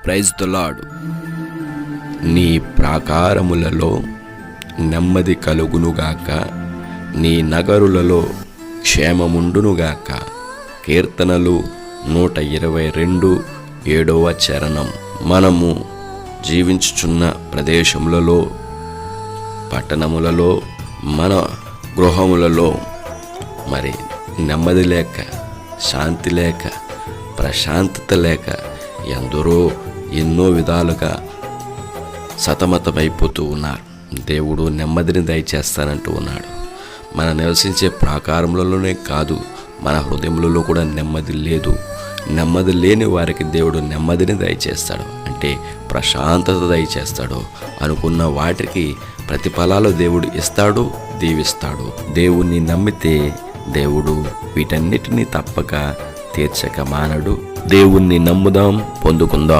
Praise the lord. నీ ప్రాకారములలో నెమ్మది కలుగునుగాక, నీ నగరులలో క్షేమముండునుగాక. కీర్తనలు 122 చరణం. మనము జీవించుచున్న ప్రదేశములలో, పట్టణములలో, మన గృహములలో మరి నెమ్మది లేక, శాంతి లేక, ప్రశాంతత లేక ఎందరో ఎన్నో విధాలుగా సతమతమైపోతూ ఉన్నారు. దేవుడు నెమ్మదిని దయచేస్తానంటూ ఉన్నాడు. మన నివసించే ప్రాకారములలోనే కాదు, మన హృదయములలో కూడా నెమ్మది లేదు. నెమ్మది లేని వారికి దేవుడు నెమ్మదిని దయచేస్తాడు, అంటే ప్రశాంతత దయచేస్తాడు. అనుకున్న వాటికి ప్రతిఫలాలు దేవుడు ఇస్తాడు, దీవిస్తాడు. దేవుణ్ణి నమ్మితే దేవుడు వీటన్నిటినీ తప్పక తీర్చక మానడు. దేవుణ్ణి నమ్ముదాం, పొందుకుందాం.